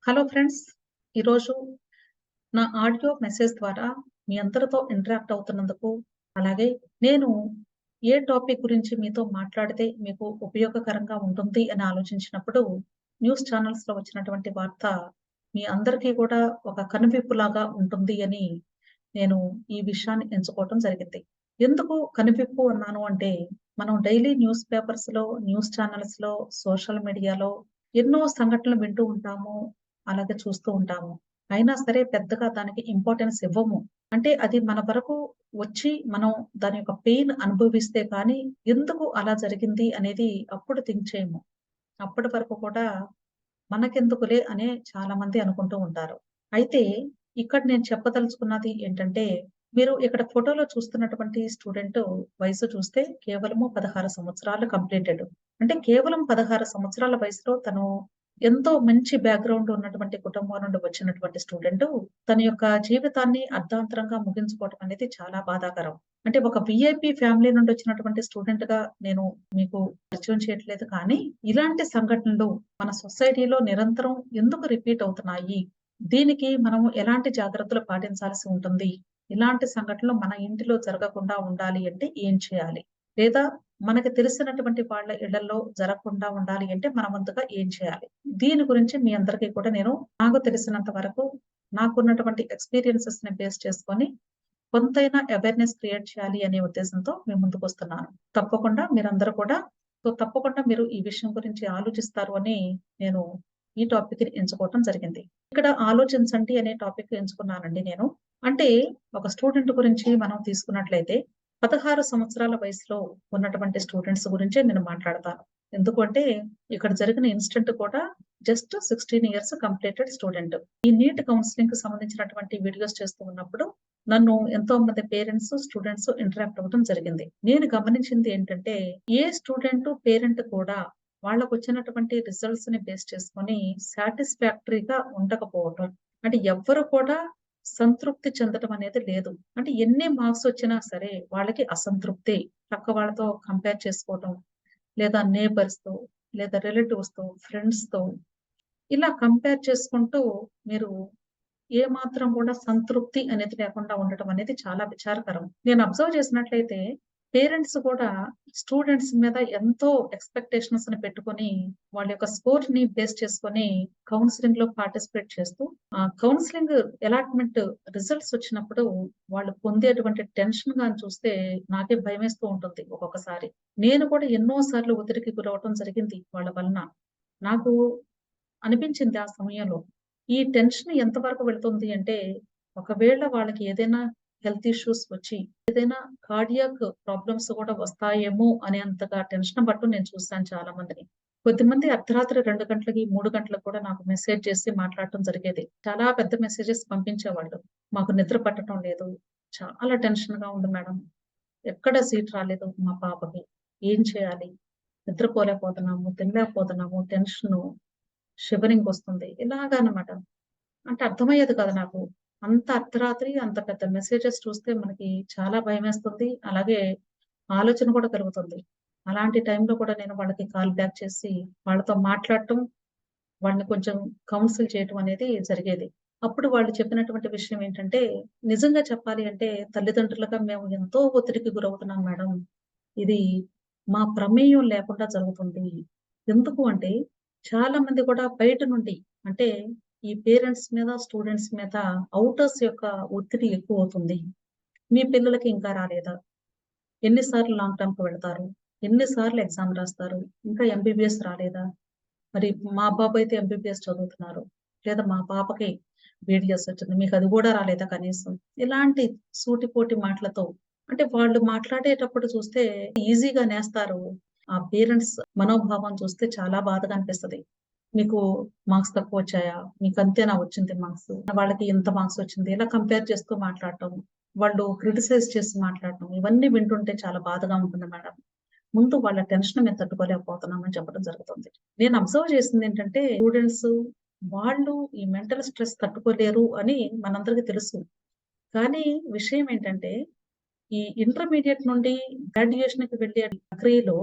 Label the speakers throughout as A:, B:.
A: Hello friends. ఈరోజు నా audio message ద్వారా మీ అందరితో ఇంటరాక్ట్ అవుతున్నందుకు, అలాగే నేను ఏ టాపిక్ గురించి మీతో మాట్లాడితే మీకు ఉపయోగకరంగా ఉంటుంది అని ఆలోచించినప్పుడు, న్యూస్ ఛానెల్స్‌లో వచ్చినటువంటి వార్త మీ అందరికీ కూడా ఒక కనువిప్పులాగా ఉంటుంది అని నేను ఈ విషయాన్ని ఎంచుకోవటం జరిగింది. ఎందుకు కనువిప్పు అన్నాను అంటే, మనం డైలీ న్యూస్ పేపర్స్‌లో, న్యూస్ ఛానెల్స్‌లో, సోషల్ మీడియాలో ఎన్నో సంఘటనలు వింటూ ఉంటాము. అలాగే చూస్తూ ఉంటాము. అయినా సరే పెద్దగా దానికి ఇంపార్టెన్స్ ఇవ్వము. అంటే అది మన వరకు వచ్చి మనం దాని యొక్క పెయిన్ అనుభవిస్తే కానీ, ఎందుకు అలా జరిగింది అనేది అప్పుడు థింక్ చేయము. అప్పటి వరకు కూడా మనకెందుకులే అనే చాలామంది అనుకుంటూ ఉంటారు. అయితే ఇక్కడ నేను చెప్పదలుచుకున్నది ఏంటంటే, మీరు ఇక్కడ ఫోటోలో చూస్తున్నటువంటి స్టూడెంట్ వయసు చూస్తే కేవలము 16 సంవత్సరాలు కంప్లీటెడ్. అంటే కేవలం 16 సంవత్సరాల వయసులో తను ఎంతో మంచి బ్యాక్‌గ్రౌండ్ ఉన్నటువంటి కుటుంబం నుండి వచ్చినటువంటి స్టూడెంట్ తన యొక్క జీవితాన్ని అర్ధాంతరంగా ముగించుకోవటం అనేది చాలా బాధాకరం. అంటే ఒక వీఐపీ ఫ్యామిలీ నుండి వచ్చినటువంటి స్టూడెంట్‌గా నేను మీకు పరిచయం చేయట్లేదు కానీ, ఇలాంటి సంఘటనలు మన సొసైటీలో నిరంతరం ఎందుకు రిపీట్ అవుతున్నాయి? దీనికి మనం ఎలాంటి జాగ్రత్తలు పాటించాల్సి ఉంటుంది? ఇలాంటి సంఘటనలు మన ఇంటిలో జరగకుండా ఉండాలి అంటే ఏం చేయాలి? లేదా మనకి తెలిసినటువంటి వాళ్ళ ఇళ్లల్లో జరగకుండా ఉండాలి అంటే మన వంతుగా ఏం చేయాలి? దీని గురించి మీ అందరికీ కూడా నేను నాకు తెలిసినంత వరకు నాకున్నటువంటి ఎక్స్‌పీరియన్సెస్‌ని బేస్ చేసుకొని కొంతైనా అవేర్‌నెస్ క్రియేట్ చేయాలి అనే ఉద్దేశంతో మీ ముందుకొస్తున్నాను. తప్పకుండా మీరందరూ కూడా తప్పకుండా మీరు ఈ విషయం గురించి ఆలోచిస్తారు అని నేను ఈ టాపిక్‌ని ఎంచుకోవటం జరిగింది. ఇక్కడ ఆలోచించండి అనే టాపిక్ ఎంచుకున్నానండి నేను. అంటే ఒక స్టూడెంట్ గురించి మనం తీసుకున్నట్లయితే 16 సంవత్సరాల వయసులో ఉన్నటువంటి స్టూడెంట్స్ గురించే నేను మాట్లాడతాను. ఎందుకు అంటే ఇక్కడ జరిగిన ఇన్సిడెంట్ కూడా జస్ట్ 16 ఇయర్స్ కంప్లీటెడ్ స్టూడెంట్. ఈ నీట్ కౌన్సెలింగ్‌కి సంబంధించినటువంటి వీడియోస్ చేస్తూ ఉన్నప్పుడు నన్ను ఎంతో మంది పేరెంట్స్, స్టూడెంట్స్ ఇంటరాక్ట్ అవ్వడం జరిగింది. నేను గమనించింది ఏంటంటే, ఏ స్టూడెంట్, పేరెంట్ కూడా వాళ్ళకొచ్చినటువంటి రిజల్ట్స్‌ని బేస్ చేసుకొని సాటిస్ఫాక్టరీగా ఉండకపోవటం. అంటే ఎవ్వరు కూడా సంతృప్తి చెందటం అనేది లేదు. అంటే ఎన్ని మార్క్స్ వచ్చినా సరే వాళ్ళకి అసంతృప్తే. పక్క వాళ్ళతో కంపేర్ చేసుకోవటం, లేదా నేబర్స్‌తో, లేదా రిలేటివ్స్‌తో, ఫ్రెండ్స్‌తో ఇలా కంపేర్ చేసుకుంటూ మీరు ఏమాత్రం కూడా సంతృప్తి అనేది లేకుండా ఉండటం అనేది చాలా విచారకరం. నేను అబ్జర్వ్ చేసినట్లయితే పేరెంట్స్ కూడా స్టూడెంట్స్ మీద ఎంతో ఎక్స్‌పెక్టేషన్స్‌ని పెట్టుకొని వాళ్ళ యొక్క స్కోర్‌ని బేస్ చేసుకొని కౌన్సెలింగ్‌లో పార్టిసిపేట్ చేస్తూ కౌన్సెలింగ్ అలాట్‌మెంట్ రిజల్ట్స్ వచ్చినప్పుడు వాళ్ళు పొందేటువంటి టెన్షన్ గాని చూస్తే నాకే భయమేస్తూ ఉంటుంది ఒక్కొక్కసారి. నేను కూడా ఎన్నో సార్లు ఒత్తిడికి గురవ్వటం జరిగింది వాళ్ళ వలన. నాకు అనిపించింది ఆ సమయంలో. ఈ టెన్షన్ ఎంతవరకు వెళ్తుంది అంటే, ఒకవేళ వాళ్ళకి ఏదైనా హెల్త్ ఇష్యూస్ వచ్చి, ఏదైనా కార్డియాక్ ప్రాబ్లమ్స్ కూడా వస్తాయేమో అనేంతగా టెన్షన్ పట్టు నేను చూసాను చాలా మందిని. కొద్దిమంది అర్ధరాత్రి 2 గంటలకి, 3 గంటలకు కూడా నాకు మెసేజ్ చేసి మాట్లాడటం జరిగేది. చాలా పెద్ద మెసేజెస్ పంపించేవాళ్ళు. మాకు నిద్ర పట్టటం లేదు. చాలా టెన్షన్‌గా ఉంది మేడం. ఎక్కడ సీట్ రాలేదు మా పాపకి. ఏం చేయాలి? నిద్రపోలేకపోతున్నాము, తినలేకపోతున్నాము, టెన్షను. షివరింగొస్తుంది. ఇలాగనమాట. అంటే అర్థమయ్యేది కాదు నాకు. అంత అర్ధరాత్రి అంత పెద్ద మెసేజెస్ చూస్తే మనకి చాలా భయమేస్తుంది. అలాగే ఆలోచన కూడా కలుగుతుంది. అలాంటి టైంలో కూడా నేను వాళ్ళకి కాల్ బ్యాక్ చేసి వాళ్ళతో మాట్లాడటం, వాళ్ళని కొంచెం కౌన్సిల్ చేయటం అనేది జరిగేది. అప్పుడు వాళ్ళు చెప్పినటువంటి విషయం ఏంటంటే, నిజంగా చెప్పాలి అంటే తల్లిదండ్రులుగా మేము ఎంతో ఒత్తిడికి గురవుతున్నాం మేడం. ఇది మా ప్రమేయం లేకుండా జరుగుతుంది. ఎందుకు అంటే, చాలా మంది కూడా బయట నుండి అంటే, ఈ పేరెంట్స్ మీద, స్టూడెంట్స్ మీద ఔటర్స్ యొక్క ఒత్తిడి ఎక్కువవుతుంది. మీ పిల్లలకి ఇంకా రాలేదా? ఎన్ని సార్లు లాంగ్ టర్మ్‌కి వెళ్తారు? ఎన్ని సార్లు ఎగ్జామ్ రాస్తారు? ఇంకా ఎంబీబీఎస్ రాలేదా? మరి మా బాబయితే ఎంబీబీఎస్ చదువుతున్నారు. లేదా మా పాపకి బీడీఎస్ వచ్చింది. మీకది గూడా రాలేదా కనీసం? ఇలాంటి సూటిపోటి మాటలతో అంటే వాళ్ళు మాట్లాడేటప్పుడు చూస్తే ఈజీగా నేస్తారు. ఆ పేరెంట్స్ మనోభావం చూస్తే చాలా బాధగా అనిపిస్తది. మీకు మార్క్స్ తక్కువొచ్చాయా? మీకంతేనా వచ్చింది మార్క్స్? వాళ్ళకి ఇంత మార్క్స్ వచ్చింది. ఇలా కంపేర్ చేస్తూ మాట్లాడటం. వాళ్ళు క్రిటిసైజ్ చేసి మాట్లాడటం. ఇవన్నీ వింటుంటే చాలా బాధగా ఉంటుంది మేడం. ముందు వాళ్ళ టెన్షన్ మేము తట్టుకోలేకపోతున్నామని చెప్పడం జరుగుతుంది. నేను అబ్జర్వ్ చేసిందేంటంటే స్టూడెంట్స్ వాళ్ళు ఈ మెంటల్ స్ట్రెస్ తట్టుకోలేరు అని మనందరికీ తెలుసు. కానీ విషయం ఏంటంటే ఈ ఇంటర్మీడియేట్ నుండి గ్రాడ్యుయేషన్‌కి వెళ్ళే ప్రక్రియలో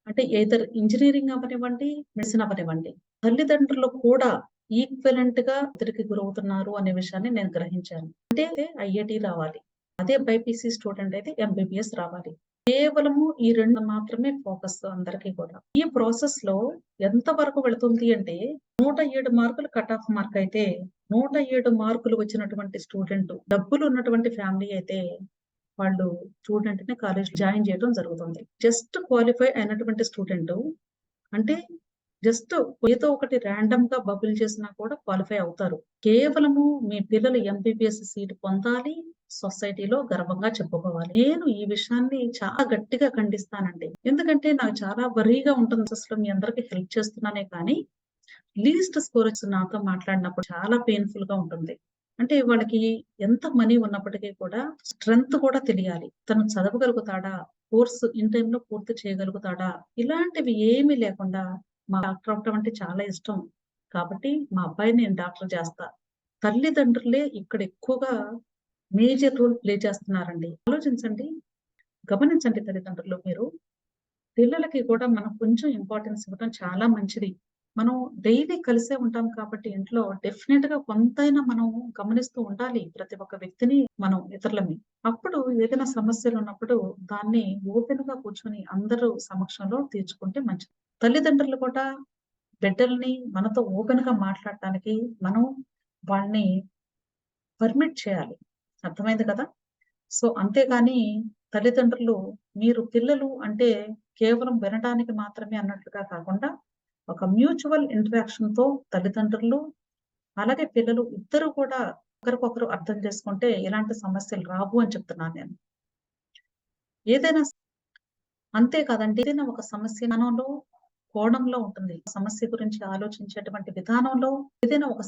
A: అంటే ఎయిదర్ ఇంజినీరింగ్ అవ్వనివ్వండి, మెడిసిన్ అవ్వనివ్వండి. తల్లిదండ్రులు కూడా ఈక్వలెంట్ గా ఒత్తిడికి గురవుతున్నారు అనే విషయాన్ని నేను గ్రహించాను. అంటే ఐఐటి రావాలి, అదే బైపీసీ స్టూడెంట్ అయితే ఎంబీబీఎస్ రావాలి. కేవలము ఈ 2 మాత్రమే ఫోకస్ అందరికీ కూడా. ఈ ప్రాసెస్ లో ఎంత వరకు వెళుతుంది అంటే 107 మార్కులు కట్ ఆఫ్ మార్క్ అయితే 107 మార్కులు వచ్చినటువంటి స్టూడెంట్, డబ్బులు ఉన్నటువంటి ఫ్యామిలీ అయితే వాళ్ళు స్టూడెంట్ ని కాలేజ్ జాయిన్ చేయడం జరుగుతుంది. జస్ట్ క్వాలిఫై అయినటువంటి స్టూడెంట్ అంటే జస్ట్ ఏదో ఒకటి ర్యాండమ్ గా బబుల్ చేసినా కూడా క్వాలిఫై అవుతారు. కేవలము మీ పిల్లలు ఎంబీబీఎస్ సీట్ పొందాలి, సొసైటీలో గర్వంగా చెప్పుకోవాలి. నేను ఈ విషయాన్ని చాలా గట్టిగా ఖండిస్తానండి. ఎందుకంటే నాకు చాలా వరీగా ఉంటుంది. అసలు మీ అందరికి హెల్ప్ చేస్తున్నానే కానీ లీస్ట్ స్కోర్ వచ్చి నాతో మాట్లాడినప్పుడు చాలా పెయిన్ఫుల్ గా ఉంటుంది. అంటే వాళ్ళకి ఎంత మనీ ఉన్నప్పటికీ కూడా స్ట్రెంగ్త్ కూడా తెలియాలి. తను చదవగలుగుతాడా, కోర్సు ఇన్ టైంలో పూర్తి చేయగలుగుతాడా, ఇలాంటివి ఏమీ లేకుండా మా డాక్టర్ అవ్వటం అంటే చాలా ఇష్టం. కాబట్టి మా అబ్బాయిని నేను డాక్టర్ చేస్తా. తల్లిదండ్రులే ఇక్కడ ఎక్కువగా మేజర్ రోల్ ప్లే చేస్తున్నారండి. ఆలోచించండి, గమనించండి తల్లిదండ్రులు మీరు. పిల్లలకి కూడా మనం కొంచెం ఇంపార్టెన్స్ ఇవ్వడం చాలా మంచిది. మనం డైలీ కలిసే ఉంటాం కాబట్టి ఇంట్లో డెఫినిట్ గా కొంతైనా మనం గమనిస్తూ ఉండాలి ప్రతి ఒక్క వ్యక్తిని, మనం ఇతరులని. అప్పుడు ఏదైనా సమస్యలు ఉన్నప్పుడు దాన్ని ఓపెన్ గా కూర్చొని అందరూ సమక్షంలో తీర్చుకుంటే మంచిది. తల్లిదండ్రులు కూడా బిడ్డల్ని మనతో ఓపెన్ గా మాట్లాడటానికి మనం వాళ్ళని పర్మిట్ చేయాలి. అర్థమైంది కదా! సో, అంతేగాని తల్లిదండ్రులు మీరు పిల్లలు అంటే కేవలం వినటానికి మాత్రమే అన్నట్లుగా కాకుండా, ఒక మ్యూచువల్ ఇంటరాక్షన్‌తో తల్లిదండ్రులు, అలాగే పిల్లలు ఇద్దరు కూడా ఒకరికొకరు అర్థం చేసుకుంటే ఇలాంటి సమస్యలు రావు అని చెప్తున్నాను నేను. ఏదైనా అంతే కాదండి. ఏదైనా ఒక సమస్య విధానంలో, కోణంలో ఉంటుంది. సమస్య గురించి ఆలోచించేటువంటి విధానంలో ఏదైనా ఒక